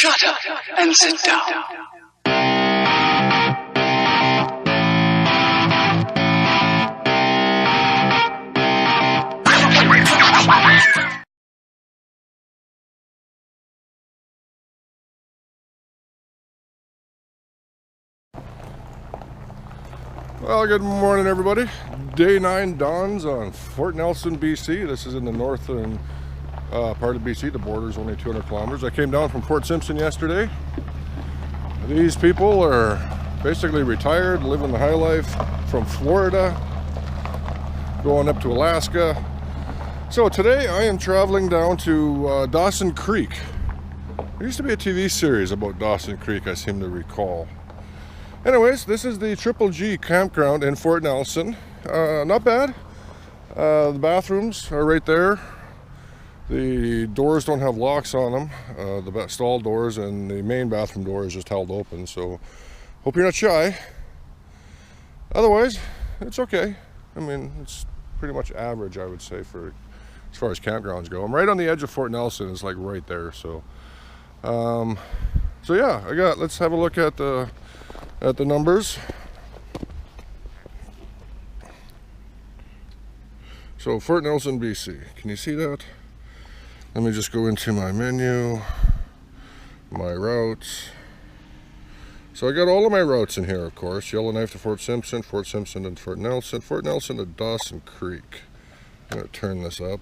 Shut up and sit down. Well, good morning, everybody. Day 9 dawns on Fort Nelson, BC. This is in the northern part of BC. The border is only 200 kilometers. I came down from Fort Simpson yesterday. These people are basically retired, living the high life from Florida, going up to Alaska. So today I am traveling down to Dawson Creek. There used to be a TV series about Dawson Creek, I seem to recall. Anyways, this is the Triple G campground in Fort Nelson. Not bad. The bathrooms are right there. The doors don't have locks on them. The stall doors and the main bathroom door is just held open. So, hope you're not shy. Otherwise, it's okay. I mean, it's pretty much average, I would say, for as far as campgrounds go. I'm right on the edge of Fort Nelson. It's like right there. So yeah, let's have a look at the numbers. So Fort Nelson, BC. Can you see that? Let me just go into my menu, my routes. So I got all of my routes in here, of course. Yellowknife to Fort Simpson to Fort Nelson to Dawson Creek. I'm going to turn this up.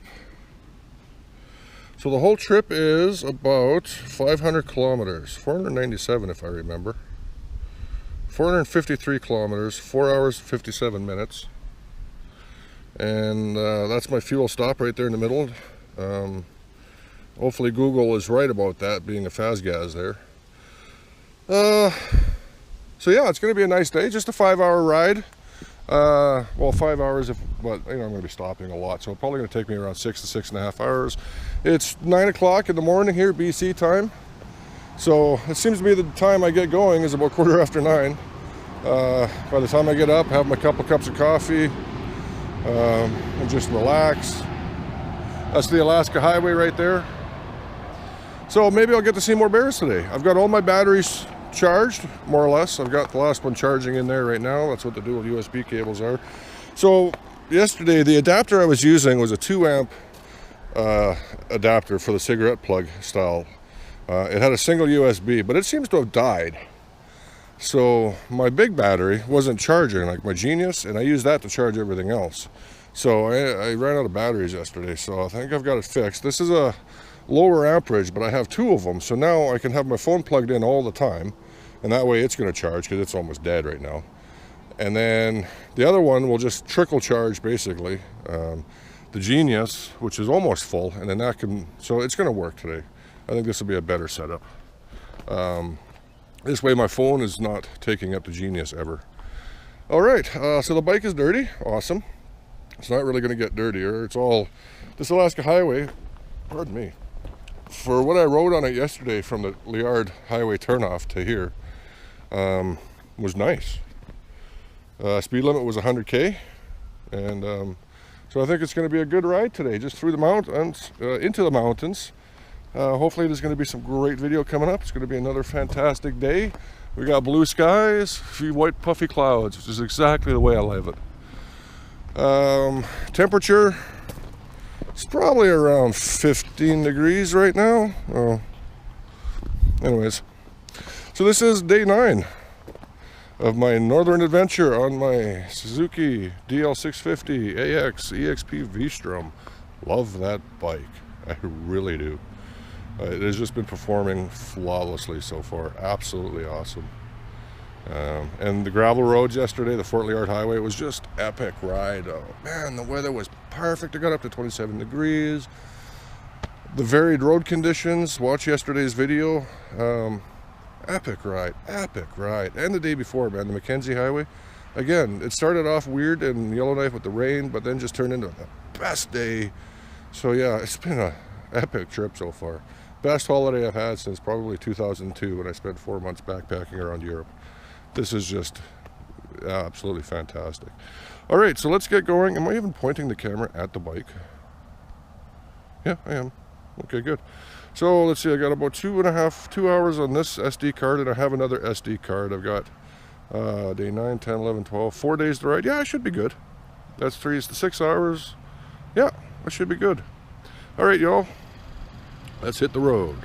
So the whole trip is about 500 kilometers, 497 if I remember. 453 kilometers, 4 hours, 57 minutes. And that's my fuel stop right there in the middle. Hopefully Google is right about that, being a FASGAS there. So yeah, it's going to be a nice day. Just a 5-hour ride. Well, 5 hours, but I'm going to be stopping a lot. So it's probably going to take me around 6 to 6.5 hours. It's 9 o'clock in the morning here, BC time. So it seems to be the time I get going is about 9:15. By the time I get up, have my couple cups of coffee, and just relax. That's the Alaska Highway right there. So maybe I'll get to see more bears today. I've got all my batteries charged, more or less. I've got the last one charging in there right now. That's what the dual USB cables are. So yesterday, the adapter I was using was a 2-amp adapter for the cigarette plug style. It had a single USB, but it seems to have died. So my big battery wasn't charging, like my Genius, and I used that to charge everything else. So I ran out of batteries yesterday, so I think I've got it fixed. This is a lower amperage, but I have 2 of them, so now I can have my phone plugged in all the time, and that way it's going to charge, because it's almost dead right now. And then the other one will just trickle charge, basically. The Genius, which is almost full, and then that can, so it's going to work today. I think this will be a better setup. This way my phone is not taking up the Genius ever. All right, so the bike is dirty. Awesome. It's not really going to get dirtier. It's all, this Alaska Highway, pardon me, for what I rode on it yesterday from the Liard Highway turnoff to here, was nice. Speed limit was 100K, and so I think it's going to be a good ride today, just through the mountains, into the mountains. Hopefully there's going to be some great video coming up. It's going to be another fantastic day. We got blue skies, a few white puffy clouds, which is exactly the way I like it. Temperature, it's probably around 15 degrees right now. Oh. Anyways, so this is day 9 of my northern adventure on my Suzuki DL650 AX EXP V-Strom. Love that bike. I really do. It has just been performing flawlessly so far. Absolutely awesome. And the gravel roads yesterday, the Fort Liard Highway, was just epic ride. Oh man, the weather was perfect. It got up to 27 degrees. The varied road conditions, watch yesterday's video. Epic ride. And the day before, man, the Mackenzie Highway. Again, it started off weird in Yellowknife with the rain, but then just turned into the best day. So yeah, it's been an epic trip so far. Best holiday I've had since probably 2002 when I spent 4 months backpacking around Europe. This is just absolutely fantastic. All right, so let's get going. Am I even pointing the camera at the bike? Yeah, I am. Okay, good. So let's see, I got about 2 hours on this SD card, and I have another SD card. I've got day 9, 10, 11, 12, 4 days to ride. Yeah, I should be good. That's 3 to 6 hours. Yeah, I should be good. All right, y'all, let's hit the road.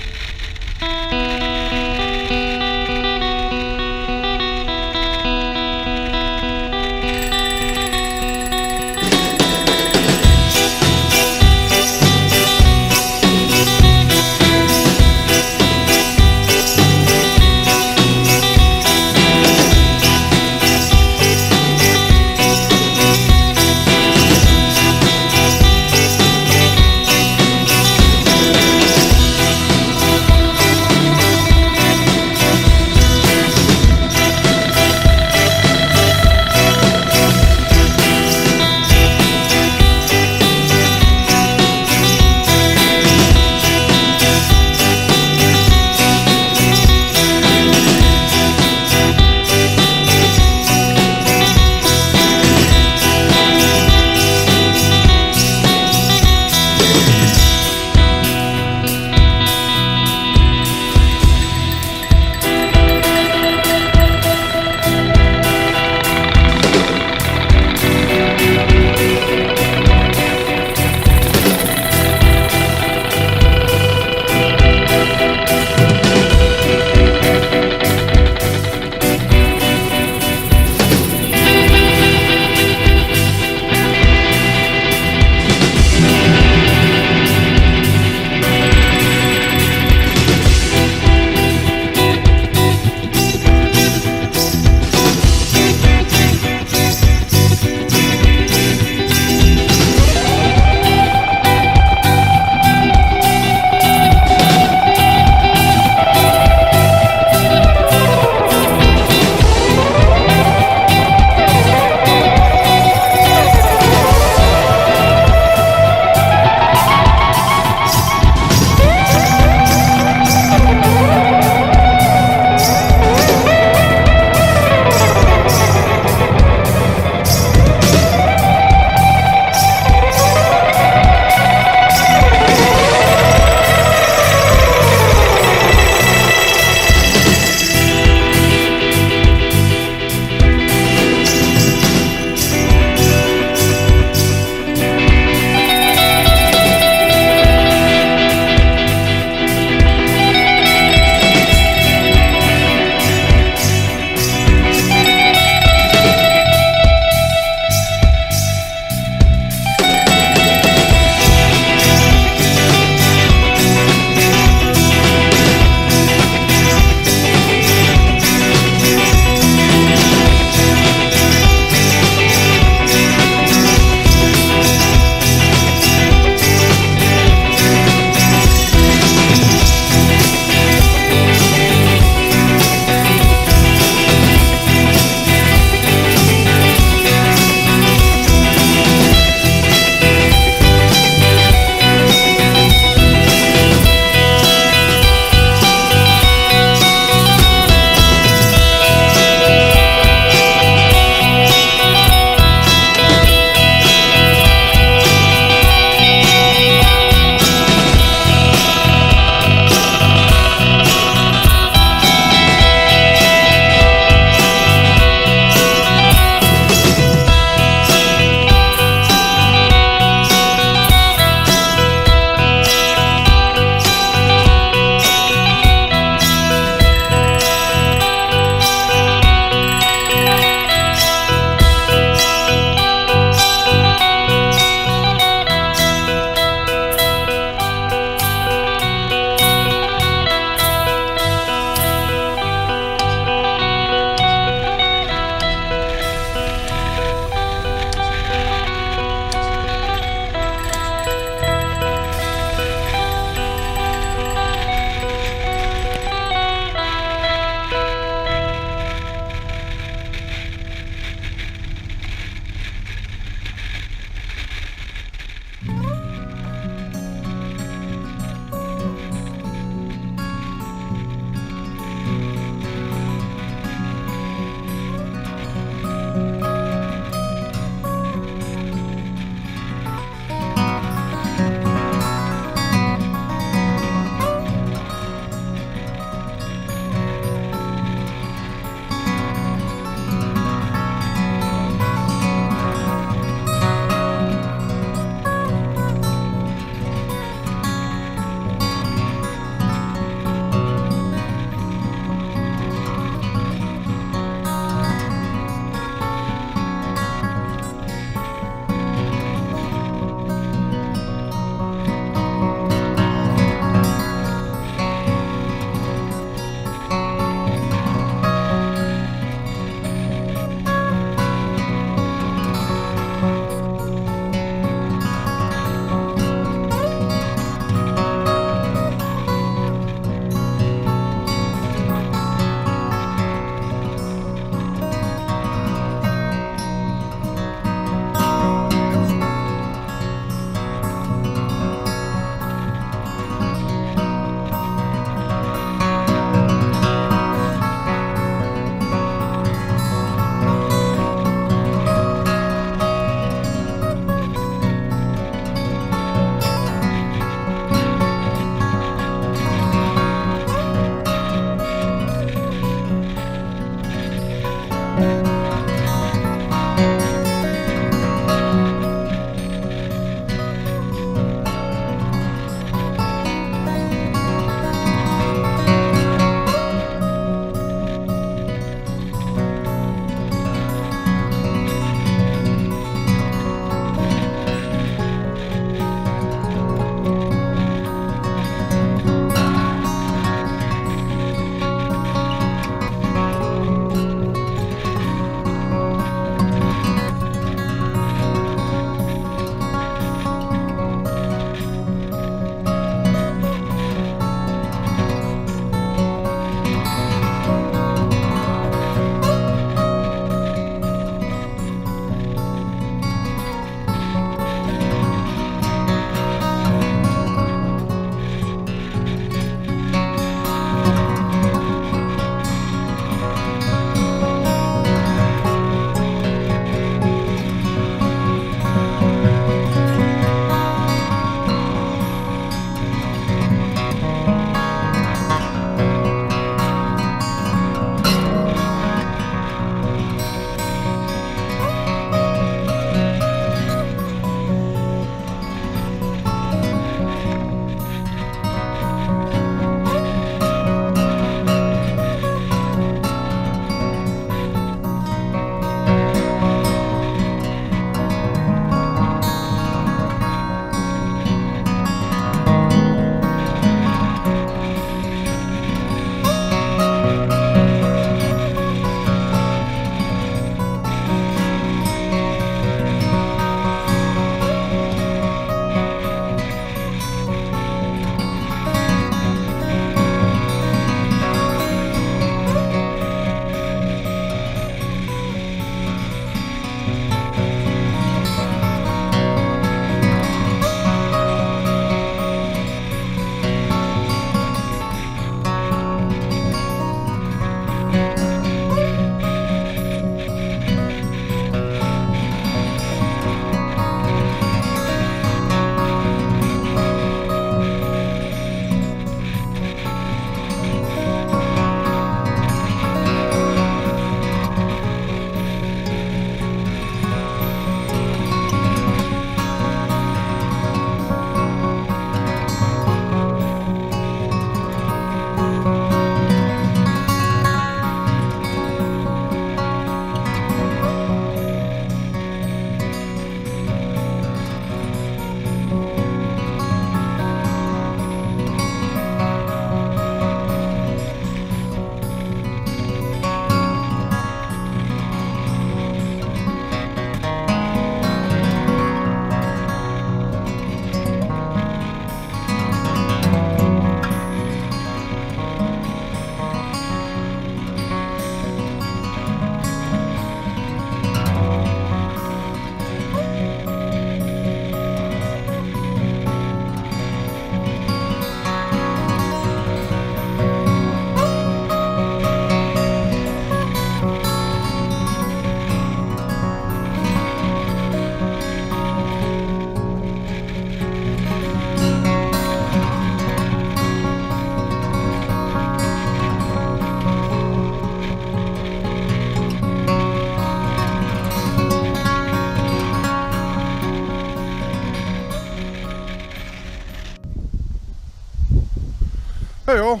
Hey all.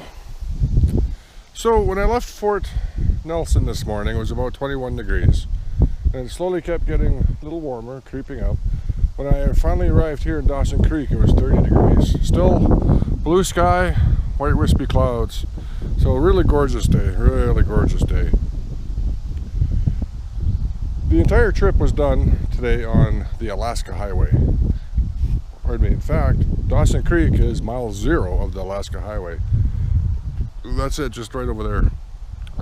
So when I left Fort Nelson this morning, it was about 21 degrees. And it slowly kept getting a little warmer, creeping up. When I finally arrived here in Dawson Creek, it was 30 degrees. Still blue sky, white wispy clouds. So a really gorgeous day, really gorgeous day. The entire trip was done today on the Alaska Highway. Pardon me, in fact, Dawson Creek is mile 0 of the Alaska Highway. That's it, just right over there.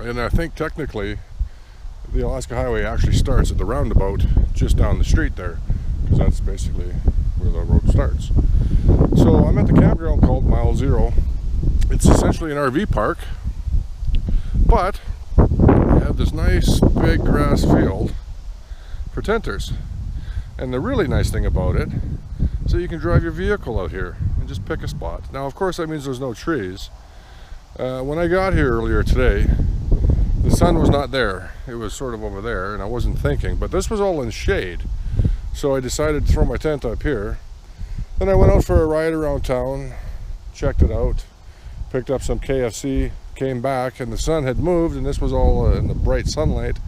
And I think technically the Alaska Highway actually starts at the roundabout just down the street there, because that's basically where the road starts. So I'm at the campground called Mile 0. It's essentially an RV park, but we have this nice big grass field for tenters. And the really nice thing about it, so you can drive your vehicle out here and just pick a spot. Now, of course, that means there's no trees. When I got here earlier today, the sun was not there. It was sort of over there, and I wasn't thinking, but this was all in shade. So I decided to throw my tent up here. Then I went out for a ride around town, checked it out, picked up some KFC, came back, and the sun had moved, and this was all in the bright sunlight.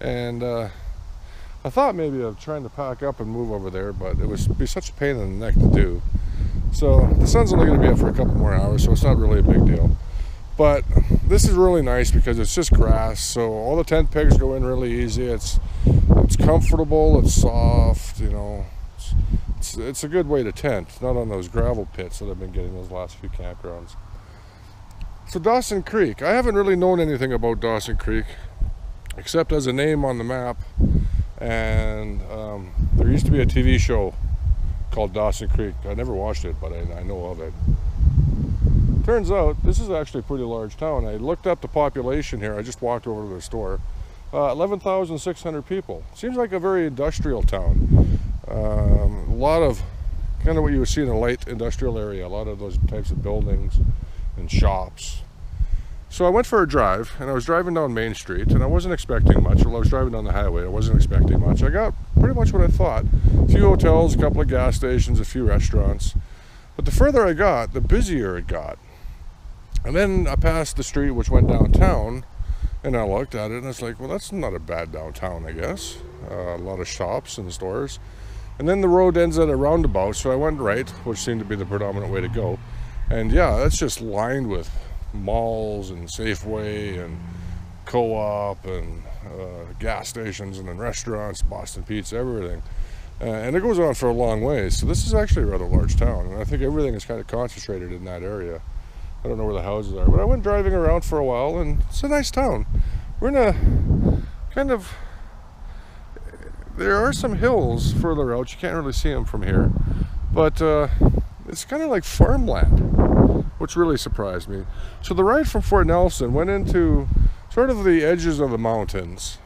And I thought maybe of trying to pack up and move over there, but it would be such a pain in the neck to do. So the sun's only going to be up for a couple more hours, so it's not really a big deal. But this is really nice because it's just grass, so all the tent pegs go in really easy. It's comfortable, it's soft, you know. It's a good way to tent, not on those gravel pits that I've been getting those last few campgrounds. So Dawson Creek, I haven't really known anything about Dawson Creek except as a name on the map. And there used to be a TV show called Dawson Creek. I never watched it, but I know of it. Turns out this is actually a pretty large town. I looked up the population here. I just walked over to the store. 11,600 people. Seems like a very industrial town. A lot of kind of what you would see in a light industrial area. A lot of those types of buildings and shops. So I went for a drive, and I was driving down Main Street, and I wasn't expecting much. Well, I was driving down the highway. I wasn't expecting much. I got pretty much what I thought. A few hotels, a couple of gas stations, a few restaurants. But the further I got, the busier it got. And then I passed the street which went downtown, and I looked at it, and it's like, well, that's not a bad downtown, I guess. A lot of shops and stores. And then the road ends at a roundabout, so I went right, which seemed to be the predominant way to go. And yeah, that's just lined with malls and Safeway and Co-op and gas stations and then restaurants, Boston Pizza, everything. And it goes on for a long ways. So this is actually a rather large town, and I think everything is kind of concentrated in that area. I don't know where the houses are, but I went driving around for a while, and it's a nice town. We're in a kind of, there are some hills further out. You can't really see them from here, but it's kind of like farmland, which really surprised me. So the ride from Fort Nelson went into sort of the edges of the mountains.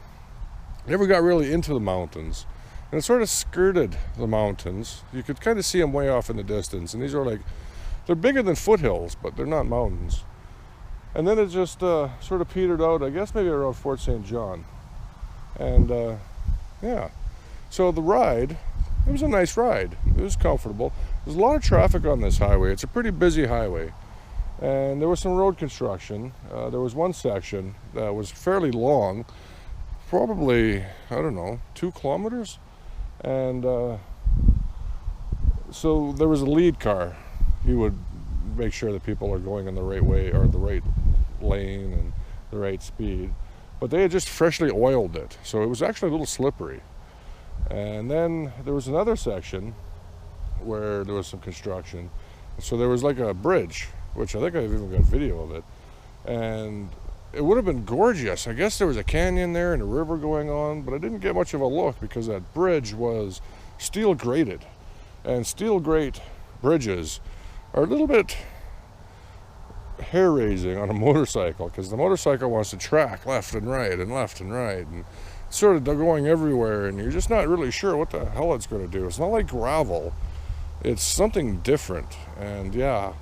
Never got really into the mountains, and it sort of skirted the mountains. You could kind of see them way off in the distance, and these are like, they're bigger than foothills, but they're not mountains. And then it just sort of petered out, I guess maybe around Fort St. John. And yeah, so the ride, it was a nice ride. It was comfortable. There's a lot of traffic on this highway. It's a pretty busy highway. And there was some road construction. There was one section that was fairly long, probably, I don't know, 2 kilometers. And so there was a lead car. He would make sure that people are going in the right way or the right lane and the right speed. But they had just freshly oiled it, so it was actually a little slippery. And then there was another section where there was some construction. So there was like a bridge, which I think I've even got video of it. And it would have been gorgeous. I guess there was a canyon there and a river going on, but I didn't get much of a look because that bridge was steel grated. And steel grate bridges are a little bit hair-raising on a motorcycle, because the motorcycle wants to track left and right and left and right, and sort of going everywhere, and you're just not really sure what the hell it's going to do. It's not like gravel. It's something different. And yeah,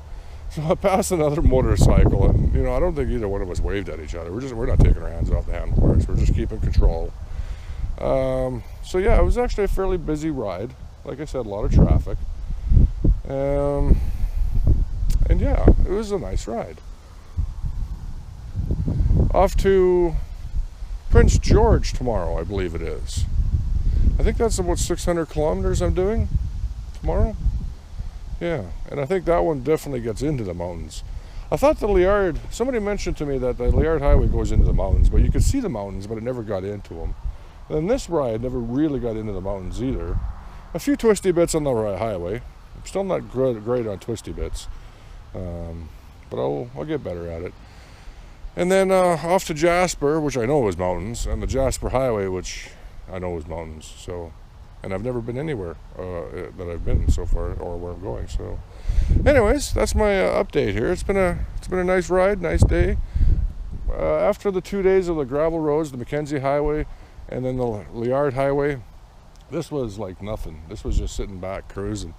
so I passed another motorcycle, and you know, I don't think either one of us waved at each other. We're not taking our hands off the handlebars. We're just keeping control. So yeah, it was actually a fairly busy ride. Like I said, a lot of traffic. And And yeah, it was a nice ride. Off to Prince George tomorrow, I believe it is. I think that's about 600 kilometers I'm doing tomorrow. Yeah, and I think that one definitely gets into the mountains. I thought the Liard, somebody mentioned to me that the Liard Highway goes into the mountains, but you could see the mountains, but it never got into them. And this ride never really got into the mountains either. A few twisty bits on the highway. I'm still not great on twisty bits, but I'll get better at it. And then off to Jasper, which I know is mountains, and the Jasper Highway, which I know is mountains. So, and I've never been anywhere that I've been so far, or where I'm going. So, anyways, that's my update here. It's been a nice ride, nice day. After the 2 days of the gravel roads, the Mackenzie Highway, and then the Liard Highway, this was like nothing. This was just sitting back cruising.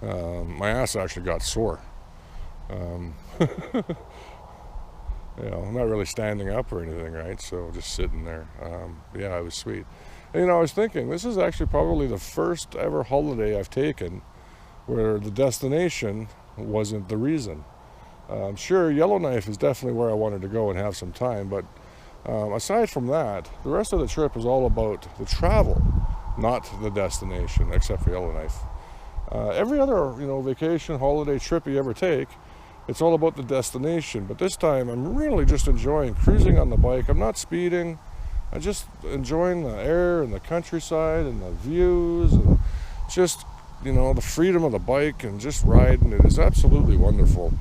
My ass actually got sore. You know, I'm not really standing up or anything, right? So just sitting there. Yeah, it was sweet. And, you know, I was thinking, this is actually probably the first ever holiday I've taken where the destination wasn't the reason. Sure, Yellowknife is definitely where I wanted to go and have some time, but aside from that, the rest of the trip was all about the travel, not the destination, except for Yellowknife. Every other, you know, vacation, holiday trip you ever take, it's all about the destination. But this time, I'm really just enjoying cruising on the bike. I'm not speeding. I'm just enjoying the air and the countryside and the views and just, you know, the freedom of the bike and just riding. It is absolutely wonderful.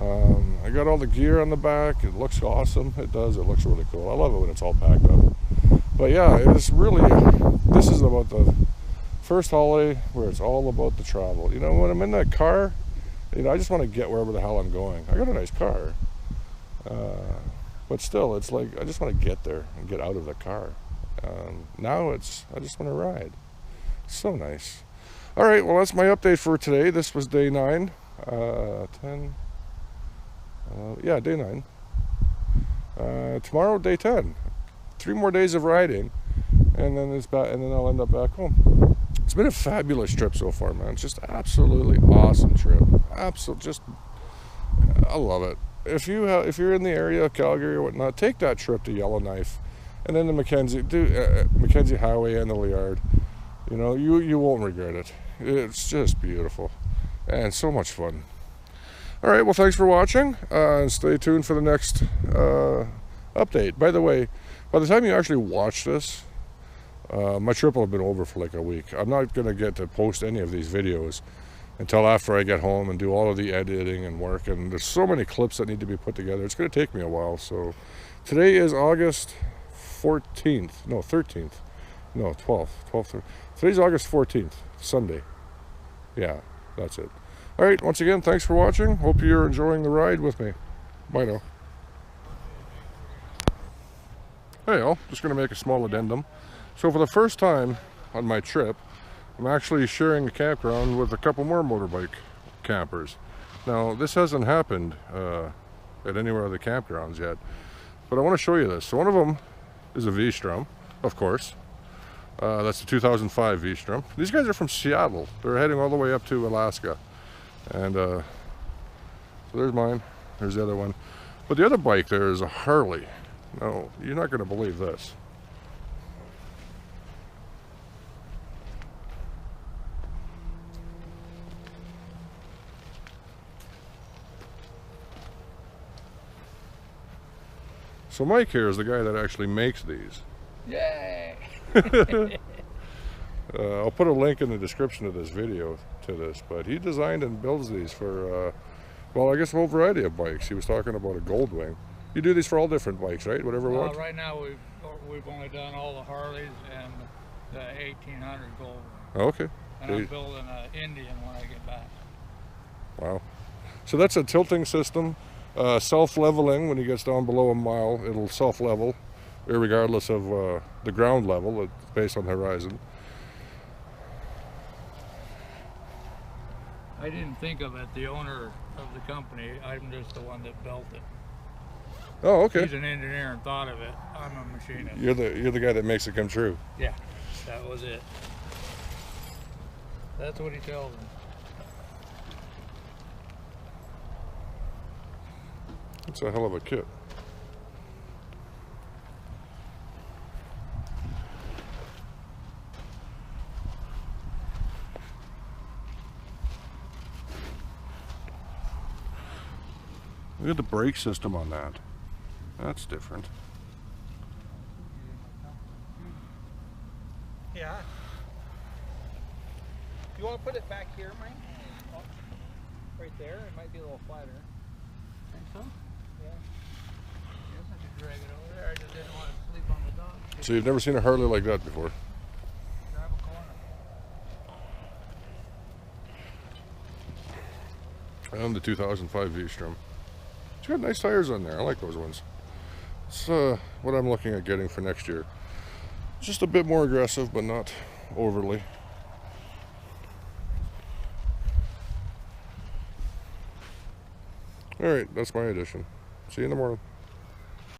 I got all the gear on the back. It looks awesome. It does. It looks really cool. I love it when it's all packed up. But yeah, it's really, this is about the first holiday where it's all about the travel. You know, when I'm in that car, you know, I just want to get wherever the hell I'm going. I got a nice car. But still, it's like, I just want to get there and get out of the car. Now I just want to ride. It's so nice. All right, well, that's my update for today. This was day 9. 10. Yeah, day 9. Tomorrow, day 10. 3 more days of riding, and then I'll end up back home. It's been a fabulous trip so far, man. It's just absolutely awesome trip. I love it. If you're in the area of Calgary or whatnot, take that trip to Yellowknife, and then the Mackenzie Highway and the Liard. You know, you won't regret it. It's just beautiful and so much fun. All right, well, thanks for watching, and stay tuned for the next update. By the way, by the time you actually watch this, my trip will have been over for like a week. I'm not going to get to post any of these videos until after I get home and do all of the editing and work, and there's so many clips that need to be put together. It's going to take me a while. So today is August 14th. No, 13th. No, 12th. Today's August 14th, Sunday. Yeah, that's it. All right, once again, thanks for watching. Hope you're enjoying the ride with me. Bye now. Hey all, just going to make a small addendum. So for the first time on my trip, I'm actually sharing a campground with a couple more motorbike campers. Now, this hasn't happened at anywhere of the campgrounds yet, but I want to show you this. So one of them is a V-Strom, of course. That's the 2005 V-Strom. These guys are from Seattle. They're heading all the way up to Alaska. And so there's mine. There's the other one. But the other bike there is a Harley. Now, you're not going to believe this. So Mike here is the guy that actually makes these. Yay! I'll put a link in the description of this video to this, but he designed and builds these for, well, I guess a whole variety of bikes. He was talking about a Goldwing. You do these for all different bikes, right? Whatever you want? Right now we've only done all the Harleys and the 1800 Goldwing. Oh, okay. And I'm building an Indian when I get back. Wow. So that's a tilting system. Self-leveling. When he gets down below a mile, it'll self-level regardless of the ground level based on the horizon. I didn't think of it, the owner of the company. I'm just the one that built it. Oh, okay. He's an engineer and thought of it. I'm a machinist. You're the guy that makes it come true. Yeah, that was it. That's what he tells me. That's a hell of a kit. Look at the brake system on that. That's different. Yeah. You want to put it back here, Mike? Right there? It might be a little flatter. Think so? Yeah. I guess I could drag it over there. I just didn't want to sleep on the dog. So you've never seen a Harley like that before? Drive a corner. And the 2005 V-Strom. It's got nice tires on there. I like those ones. It's what I'm looking at getting for next year. Just a bit more aggressive, but not overly. Alright, that's my addition. See you in the morning.